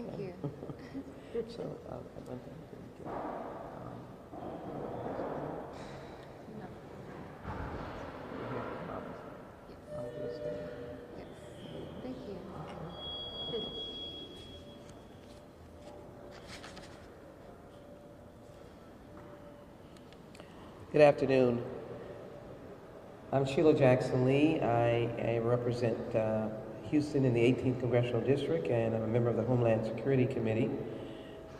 Thank you. So, one thing we can get, No. I'll just, Yes. Thank you. Good afternoon. I'm Sheila Jackson Lee. I represent Houston in the 18th Congressional District, and I'm a member of the Homeland Security Committee,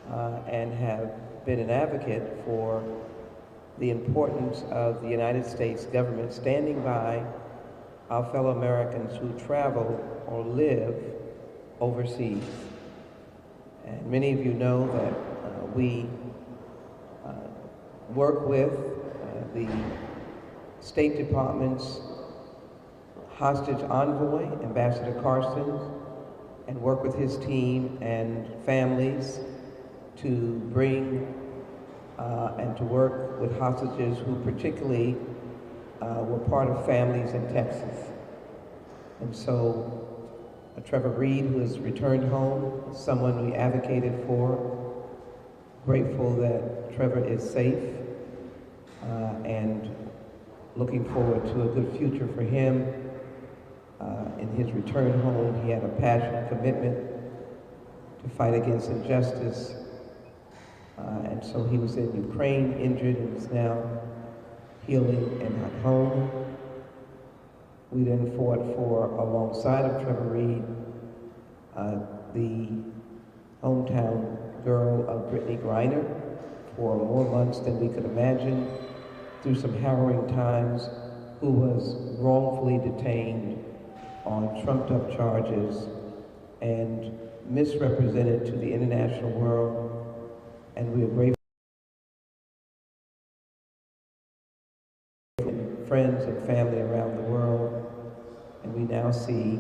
and have been an advocate for the importance of the United States government standing by our fellow Americans who travel or live overseas. And many of you know that we work with the State Department's hostage envoy, Ambassador Carson, and work with his team and families to bring and to work with hostages who particularly were part of families in Texas. And so Trevor Reed, who has returned home, someone we advocated for, grateful that Trevor is safe, and looking forward to a good future for him. In his return home, he had a passionate commitment to fight against injustice. And so he was in Ukraine, injured, and is now healing and at home. We then fought for, alongside of Trevor Reed, the hometown girl of Brittany Griner for more months than we could imagine, through some harrowing times, who was wrongfully detained on trumped-up charges and misrepresented to the international world. And we are grateful for friends and family around the world. And we now see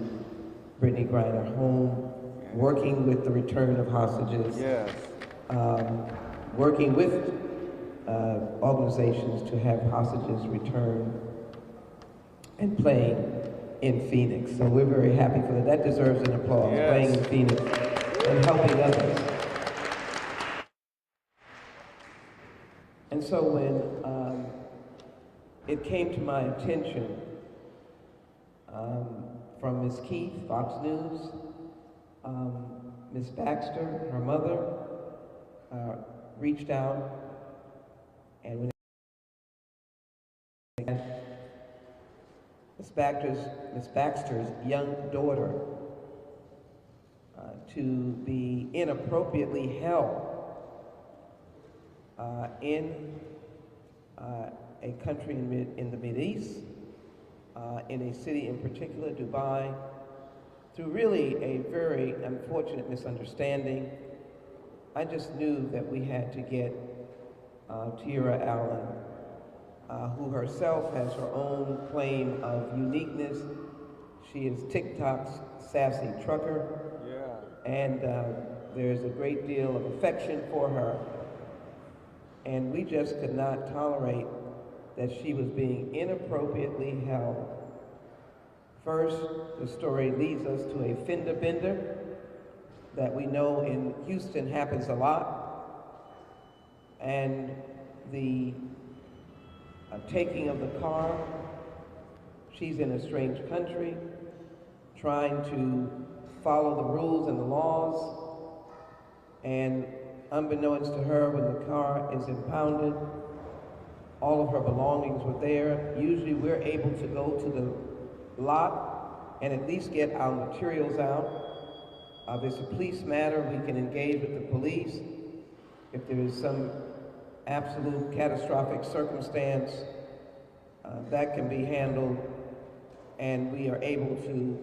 Brittany Griner home, working with the return of hostages, Yes. Working with organizations to have hostages return, and playing in Phoenix. So we're very happy for that. That deserves an applause, Yes. playing in Phoenix and helping others. And so when it came to my attention from Ms. Keith, Fox News, Ms. Baxter, her mother, reached out, and when Ms. Baxter's young daughter to be inappropriately held in a country in the Mideast, in a city in particular, Dubai, through really a very unfortunate misunderstanding. I just knew that we had to get Tierra Allen, who herself has her own claim of uniqueness. She is TikTok's sassy trucker, and there's a great deal of affection for her. And we just could not tolerate that she was being inappropriately held. First, the story leads us to a fender bender that we know in Houston happens a lot, and the taking of the car. She's in a strange country, trying to follow the rules and the laws, and unbeknownst to her, when the car is impounded, all of her belongings were there. Usually we're able to go to the lot and at least get our materials out. If there's a police matter, we can engage with the police. If there is some absolute catastrophic circumstance, that can be handled, and we are able to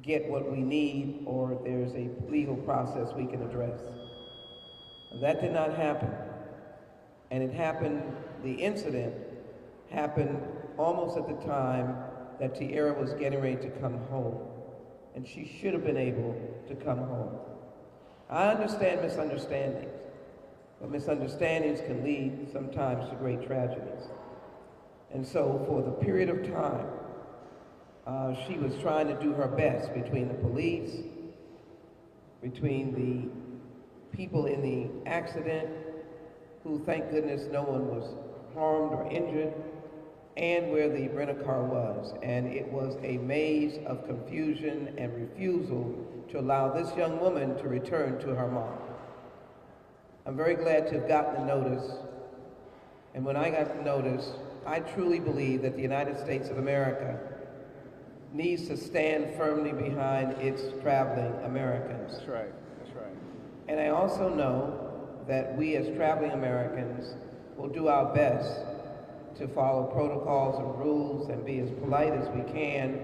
get what we need, or there's a legal process we can address. That did not happen. And it happened, the incident happened almost at the time that Tierra was getting ready to come home. And she should have been able to come home. I understand misunderstandings, but misunderstandings can lead sometimes to great tragedies. And so for the period of time, she was trying to do her best between the police, between the people in the accident, who thank goodness no one was harmed or injured, and where the rent-a-car was. And it was a maze of confusion and refusal to allow this young woman to return to her mom. I'm very glad to have gotten the notice. And when I got the notice, I truly believe that the United States of America needs to stand firmly behind its traveling Americans. That's right. That's right. And I also know that we as traveling Americans will do our best to follow protocols and rules and be as polite as we can.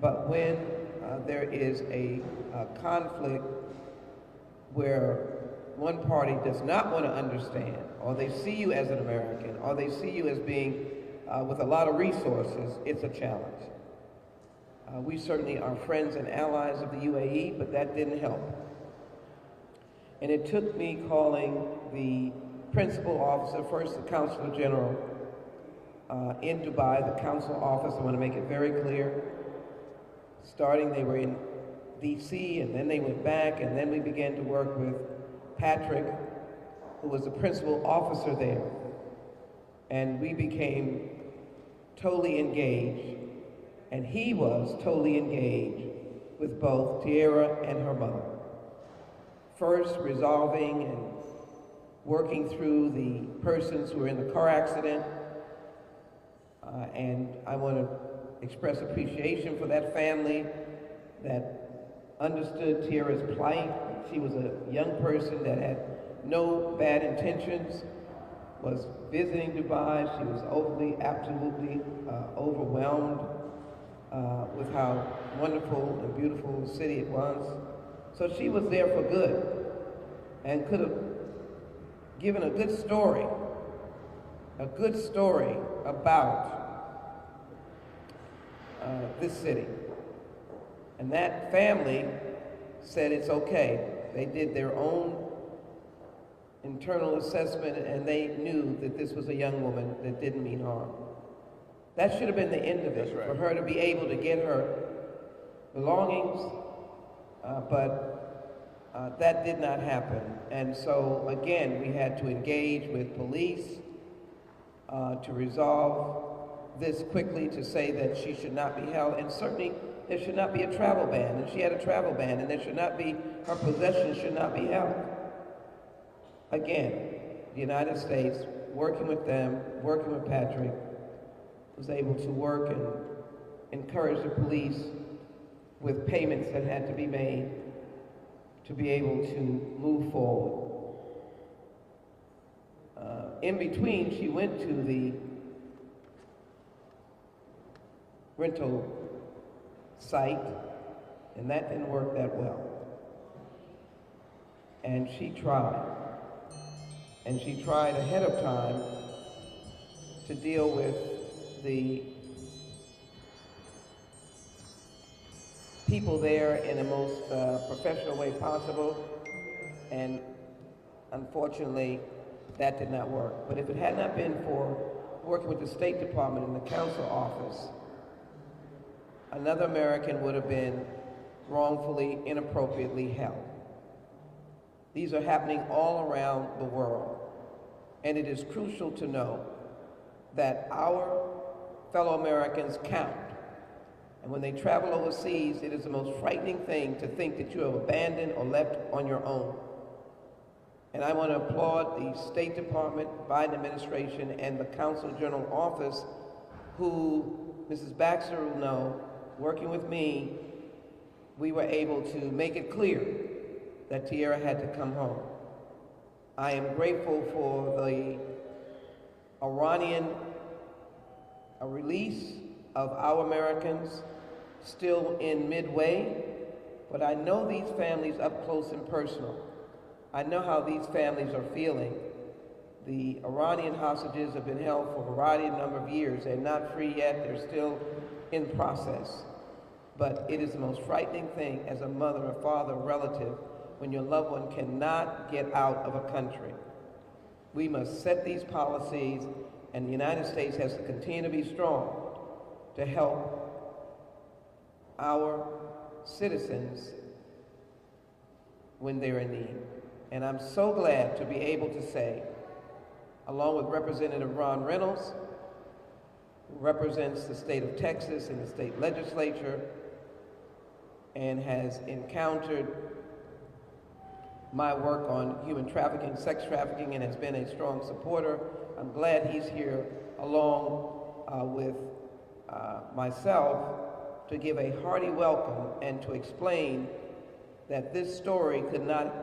But when there is a conflict where one party does not want to understand, or they see you as an American, or they see you as being with a lot of resources, it's a challenge. We certainly are friends and allies of the UAE, but that didn't help. And it took me calling the principal officer, first the Consul General in Dubai, the consul office. I want to make it very clear. Starting, they were in DC, and then they went back, and then we began to work with Patrick, who was the principal officer there. And we became totally engaged, and he was totally engaged with both Tierra and her mother. First, resolving and working through the persons who were in the car accident. And I want to express appreciation for that family that understood Tierra's plight. She was a young person that had no bad intentions, was visiting Dubai. She was absolutely overwhelmed with how wonderful and beautiful a city it was. So she was there for good and could have given a good story about this city. And that family said it's okay. They did their own internal assessment, and they knew that this was a young woman that didn't mean harm. That should have been the end of it. That's right. For her to be able to get her belongings, but that did not happen. And so, again, we had to engage with police to resolve this quickly, to say that she should not be held, and certainly there should not be a travel ban, and she had a travel ban, and there should not be, her possessions should not be held. Again, the United States, working with them, working with Patrick, was able to work and encourage the police with payments that had to be made to be able to move forward. In between, she went to the rental site, and that didn't work that well. And she tried. And she tried ahead of time to deal with the people there in the most professional way possible, and unfortunately that did not work. But if it had not been for working with the State Department and the Consul Office, another American would have been wrongfully, inappropriately held. These are happening all around the world, and it is crucial to know that our fellow Americans count. And when they travel overseas, it is the most frightening thing to think that you have abandoned or left on your own. And I want to applaud the State Department, Biden administration, and the Consul General Office, who Mrs. Baxter will know, working with me, we were able to make it clear that Tierra had to come home. I am grateful for the Iranian release of our Americans still in midway, but I know these families up close and personal. I know how these families are feeling. The Iranian hostages have been held for a variety of number of years. They're not free yet, they're still in process. But it is the most frightening thing as a mother, a father, a relative, when your loved one cannot get out of a country. We must set these policies, and the United States has to continue to be strong to help our citizens when they're in need. And I'm so glad to be able to say, along with Representative Ron Reynolds, who represents the state of Texas in the state legislature and has encountered my work on human trafficking, sex trafficking, and has been a strong supporter. I'm glad he's here along with myself to give a hearty welcome and to explain that this story could not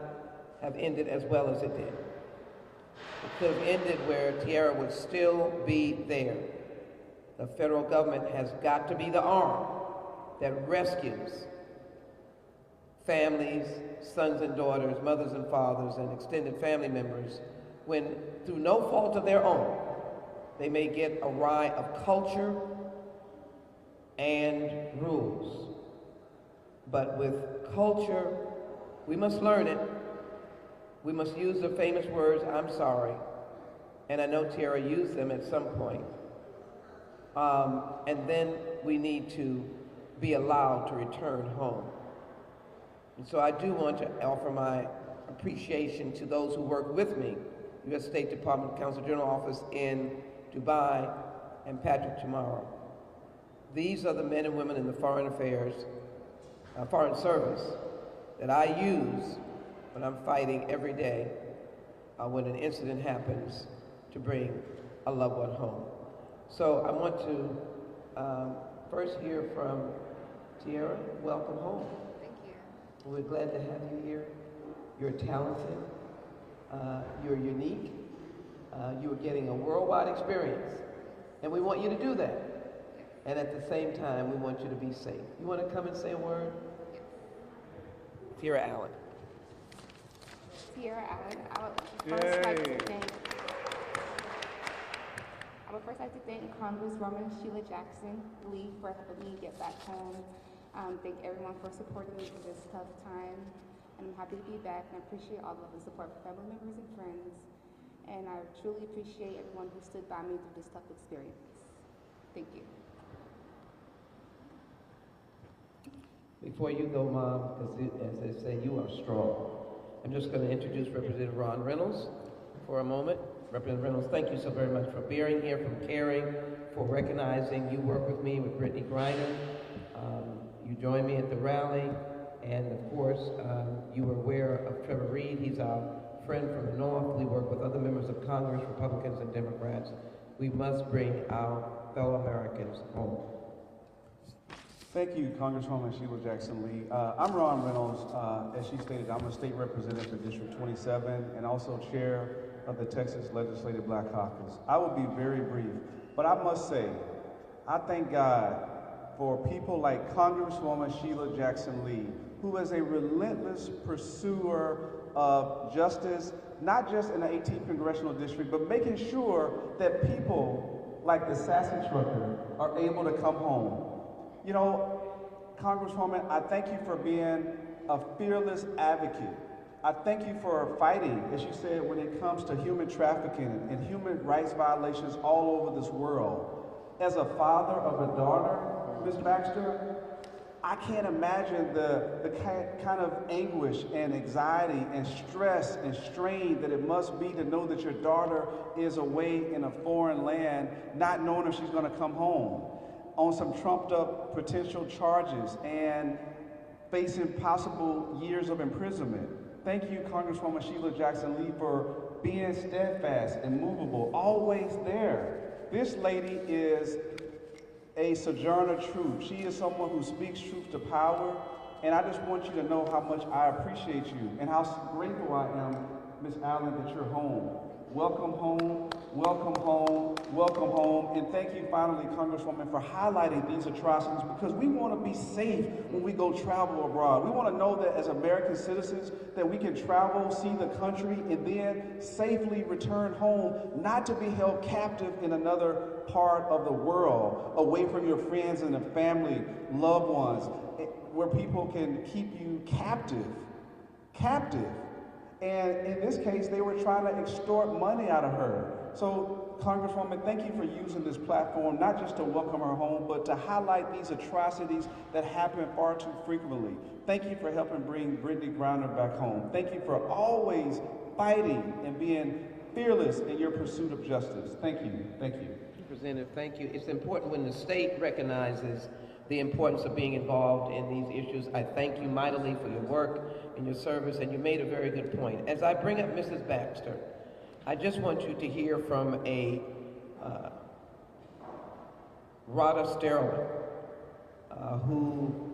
have ended as well as it did. It could have ended where Tierra would still be there. The federal government has got to be the arm that rescues families, sons and daughters, mothers and fathers, and extended family members when, through no fault of their own, they may get awry of culture and rules. But with culture, we must learn it. We must use the famous words, "I'm sorry." And I know Tierra used them at some point. And then we need to be allowed to return home. And so I do want to offer my appreciation to those who work with me, U.S. State Department Counsel General Office in Dubai and Patrick Tomorrow. These are the men and women in the Foreign Service that I use when I'm fighting every day when an incident happens to bring a loved one home. So I want to first hear from Tierra. Welcome home. Thank you. We're glad to have you here. You're talented. You're unique. You are getting a worldwide experience. And we want you to do that. And at the same time, we want you to be safe. You want to come and say a word? Yes. Tierra Allen. Tierra Allen. I would first like to thank Congresswoman Sheila Jackson Lee for helping me get back home. Thank everyone for supporting me through this tough time. And I'm happy to be back, and I appreciate all of the support from family members and friends. And I truly appreciate everyone who stood by me through this tough experience. Thank you. Before you go, Mom, as they say, you are strong. I'm just going to introduce Representative Ron Reynolds for a moment. Representative Reynolds, thank you so very much for being here, for caring, for recognizing you work with me with Brittany Griner. You joined me at the rally, and of course, you were aware of Trevor Reed. He's our friend from the North. We work with other members of Congress, Republicans and Democrats. We must bring our fellow Americans home. Thank you, Congresswoman Sheila Jackson Lee. I'm Ron Reynolds. As she stated, I'm a state representative for District 27 and also chair of the Texas Legislative Black Caucus. I will be very brief, but I must say, I thank God for people like Congresswoman Sheila Jackson Lee, who is a relentless pursuer of justice, not just in the 18th Congressional District, but making sure that people like the Sassy Trucker are able to come home. You know, Congresswoman, I thank you for being a fearless advocate. I thank you for fighting, as you said, when it comes to human trafficking and human rights violations all over this world. As a father of a daughter, Ms. Baxter, I can't imagine the kind of anguish and anxiety and stress and strain that it must be to know that your daughter is away in a foreign land, not knowing if she's going to come home on some trumped up potential charges and facing possible years of imprisonment. Thank you, Congresswoman Sheila Jackson Lee, for being steadfast and movable, always there. This lady is a sojourner truth. She is someone who speaks truth to power, and I just want you to know how much I appreciate you and how grateful I am, Ms. Allen, that you're home. Welcome home, welcome home, welcome home, and thank you finally, Congresswoman, for highlighting these atrocities, because we want to be safe when we go travel abroad. We want to know that as American citizens that we can travel, see the country, and then safely return home, not to be held captive in another part of the world, away from your friends and the family, loved ones, where people can keep you captive. And in this case, they were trying to extort money out of her. So Congresswoman, thank you for using this platform, not just to welcome her home, but to highlight these atrocities that happen far too frequently. Thank you for helping bring Brittany Griner back home. Thank you for always fighting and being fearless in your pursuit of justice. Thank you. Thank you. Representative, thank you. It's important when the state recognizes the importance of being involved in these issues. I thank you mightily for your work and your service, and you made a very good point. As I bring up Mrs. Baxter, I just want you to hear from a Rhoda Sterling, who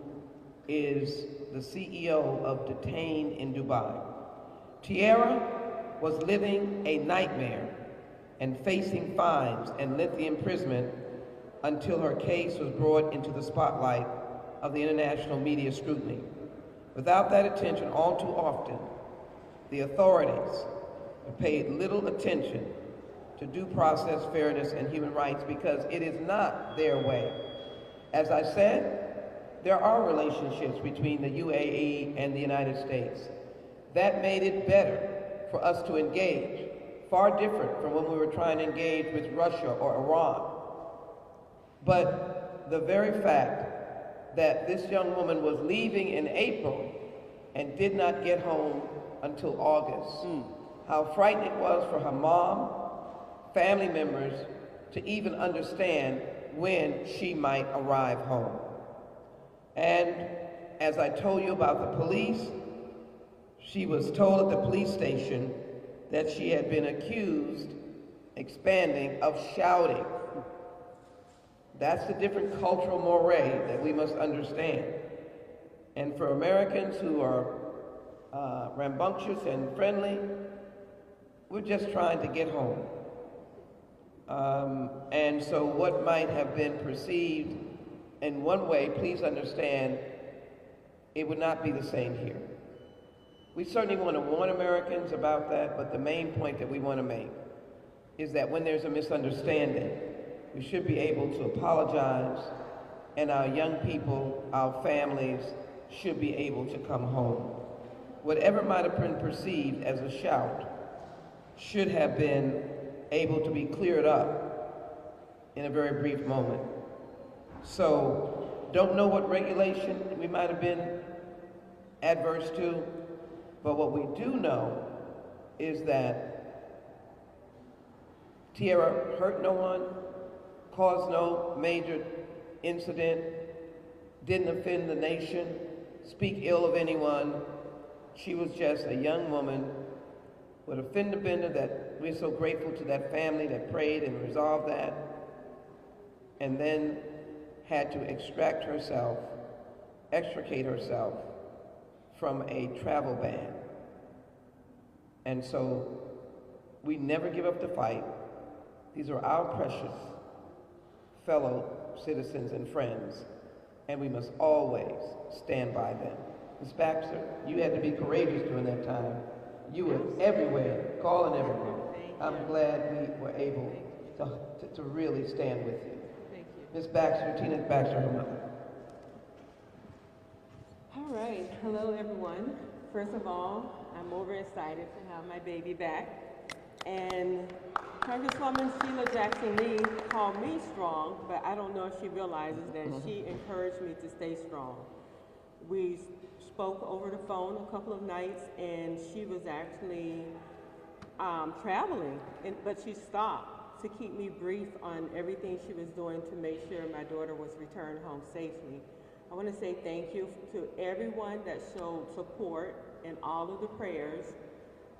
is the CEO of Detained in Dubai. Tierra was living a nightmare and facing fines and lengthy imprisonment until her case was brought into the spotlight of the international media scrutiny. Without that attention, all too often, the authorities have paid little attention to due process, fairness, and human rights because it is not their way. As I said, there are relationships between the UAE and the United States. That made it better for us to engage, far different from when we were trying to engage with Russia or Iran. But the very fact that this young woman was leaving in April and did not get home until August, how frightening it was for her mom, family members, to even understand when she might arrive home. And as I told you about the police, she was told at the police station that she had been accused, expanding, of shouting. That's the different cultural mores that we must understand. And for Americans who are rambunctious and friendly, we're just trying to get home. And so what might have been perceived in one way, please understand, it would not be the same here. We certainly want to warn Americans about that, but the main point that we want to make is that when there's a misunderstanding, we should be able to apologize, and our young people, our families, should be able to come home. Whatever might have been perceived as a shout should have been able to be cleared up in a very brief moment. So, don't know what regulation we might have been adverse to, but what we do know is that Tierra hurt no one, caused no major incident, didn't offend the nation, speak ill of anyone. She was just a young woman with a fender bender that we're so grateful to that family that prayed and resolved that, and then had to extricate herself from a travel ban. And so we never give up the fight. These are our precious fellow citizens and friends, and we must always stand by them. Ms. Baxter, you had to be courageous during that time. You were everywhere, calling everyone. I'm glad we were able to really stand with you. Thank you. Ms. Baxter, Tina Baxter, her mother. All right. Hello, everyone. First of all, I'm overexcited to have my baby back. And Congresswoman Sheila Jackson Lee called me strong, but I don't know if she realizes that she encouraged me to stay strong. We spoke over the phone a couple of nights, and she was actually traveling, but she stopped to keep me brief on everything she was doing to make sure my daughter was returned home safely. I want to say thank you to everyone that showed support in all of the prayers,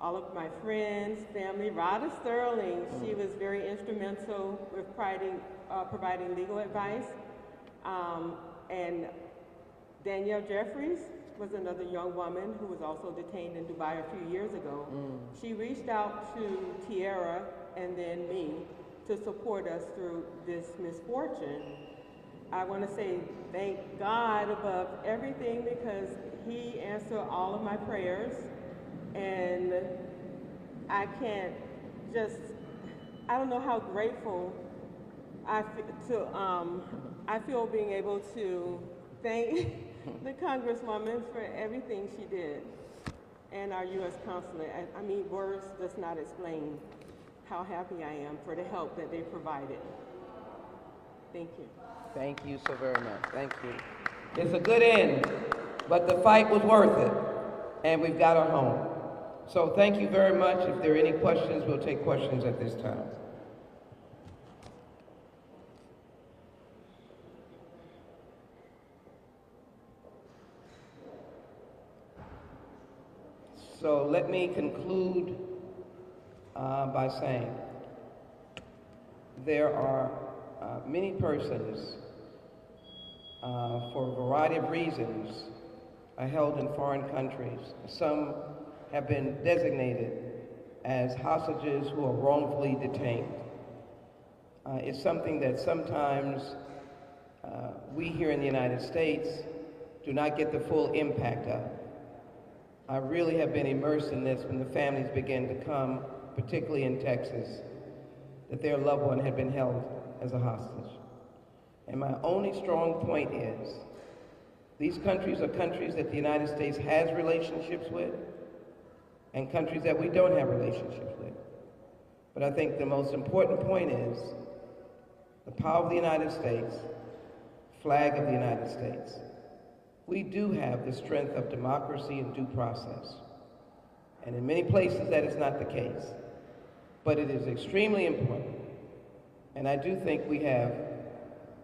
all of my friends, family. Rhoda Sterling, she was very instrumental with providing legal advice. And Danielle Jeffries was another young woman who was also detained in Dubai a few years ago. She reached out to Tierra and then me to support us through this misfortune. I want to say thank God above everything, because He answered all of my prayers, and I can't just, I don't know how grateful I feel being able to thank the Congresswoman for everything she did, and our U.S. Consulate. I mean, words does not explain how happy I am for the help that they provided. Thank you. Thank you so very much. Thank you. It's a good end, but the fight was worth it, and we've got her home. So thank you very much. If there are any questions, we'll take questions at this time. So let me conclude by saying there are many persons, for a variety of reasons, are held in foreign countries. Some have been designated as hostages who are wrongfully detained. It's something that sometimes we here in the United States do not get the full impact of. I really have been immersed in this when the families began to come, particularly in Texas, that their loved one had been held as a hostage. And my only strong point is, these countries are countries that the United States has relationships with, and countries that we don't have relationships with. But I think the most important point is the power of the United States, flag of the United States. We do have the strength of democracy and due process. And in many places that is not the case. But it is extremely important. And I do think we have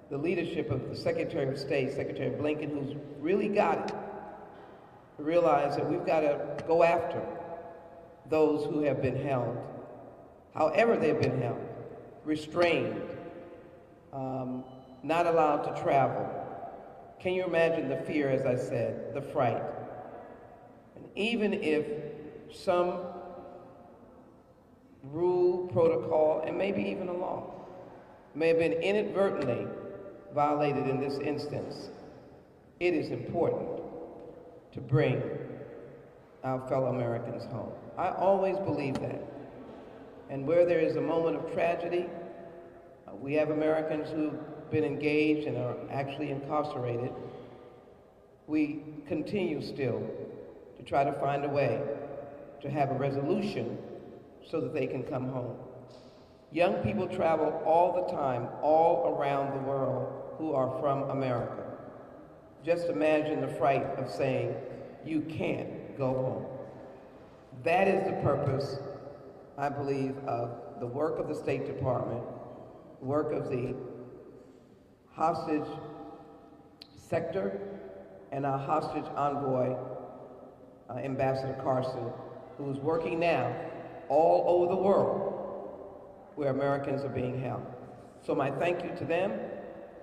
the leadership of the Secretary of State, Secretary Blinken, who's really got it, to realize that we've got to go after those who have been held, however they've been held, restrained, not allowed to travel. Can you imagine the fear, as I said, the fright? And even if some rule, protocol, and maybe even a law may have been inadvertently violated in this instance, it is important to bring our fellow Americans home. I always believe that. And where there is a moment of tragedy, we have Americans who've been engaged and are actually incarcerated. We continue still to try to find a way to have a resolution so that they can come home. Young people travel all the time, all around the world, who are from America. Just imagine the fright of saying, you can't go home. That is the purpose, I believe, of the work of the State Department, work of the hostage sector, and our hostage envoy, Ambassador Carson, who is working now all over the world where Americans are being held. So my thank you to them,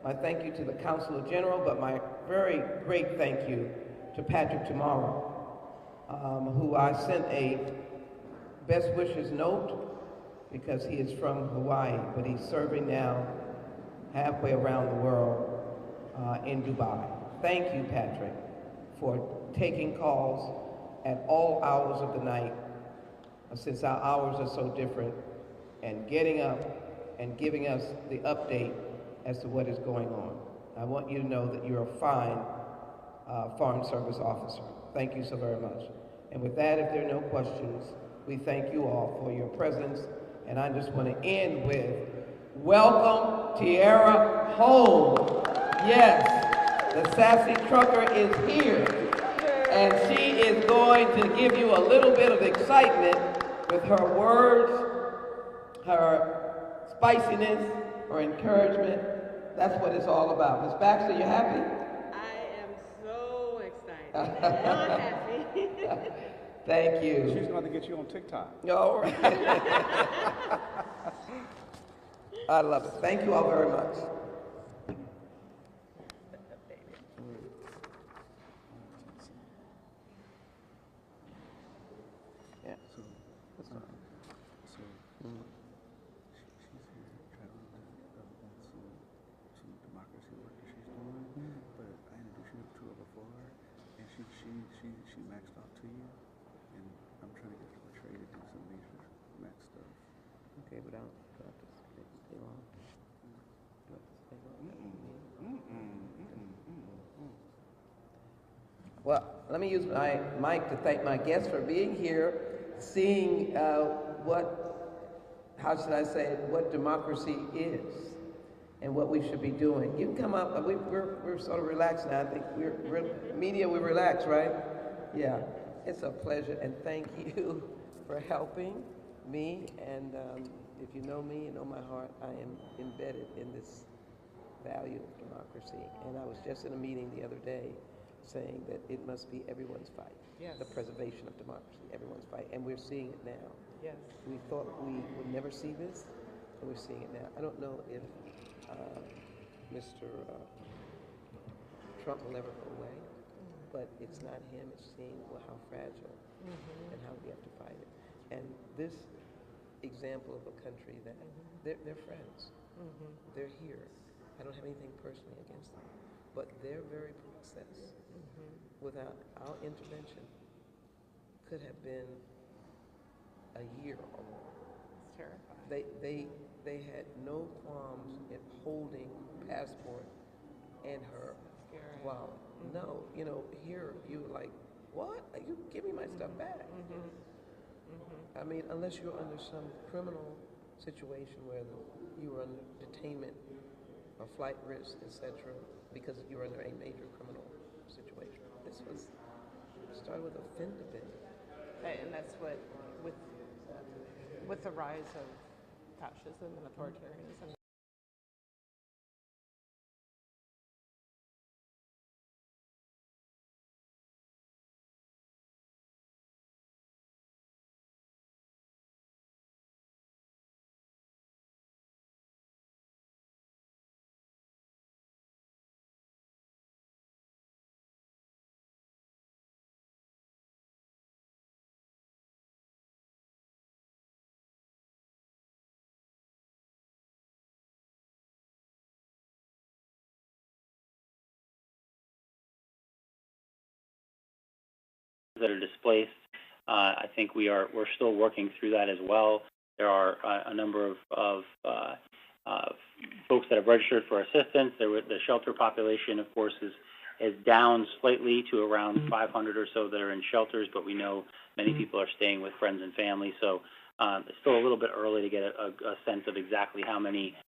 my thank you to the Consul General, but my very great thank you to Patrick Tomorrow, who I sent a best wishes note because he is from Hawaii, but he's serving now halfway around the world in Dubai. Thank you, Patrick, for taking calls at all hours of the night, since our hours are so different, and getting up and giving us the update as to what is going on. I want you to know that you're a fine Foreign Service officer. Thank you so very much. And with that, if there are no questions, we thank you all for your presence. And I just want to end with, welcome Tierra home. Yes, the sassy trucker is here. And she is going to give you a little bit of excitement with her words, her spiciness, her encouragement. That's what it's all about. Ms. Baxter, you happy? I am so excited. I'm happy. Thank you. She's going to get you on TikTok. All right. I love it. Thank you all very much. Yeah. So she's here traveling to some democracy work that she's doing. But I introduced you to her before, and she maxed off to you, and I'm trying to get her to trade to do some of these max stuff. Okay, but I'll have to stay long. Well, let me use my mic to thank my guests for being here, seeing what how should I say it, what democracy is and what we should be doing. You can come up, we're sort of relaxed now. I think media, we're relaxed, right? Yeah, it's a pleasure, and thank you for helping me. And if you know me, you know my heart, I am embedded in this value of democracy. And I was just in a meeting the other day saying that it must be everyone's fight. Yes. The preservation of democracy, everyone's fight. And we're seeing it now. Yes. We thought we would never see this, and we're seeing it now. I don't know if Mr. Trump will ever go away, but it's not him, it's seeing how fragile and how we have to fight it. And this example of a country that they're friends, they're here. I don't have anything personally against them, but their very process, without our intervention, could have been a year or more. It's terrifying. They had no qualms in holding passport and her Scary. wallet. No, here you were like, what? You give me my stuff back. I mean, unless you're under some criminal situation where you were under detainment or flight risk, etc., because you're under a major criminal situation. This was started with a fender bender. And that's what, with the rise of fascism and authoritarianism. That are displaced. I think we're still working through that as well. There are a number of folks that have registered for assistance. The shelter population, of course, is down slightly to around 500 or so that are in shelters, but we know many people are staying with friends and family. So it's still a little bit early to get a sense of exactly how many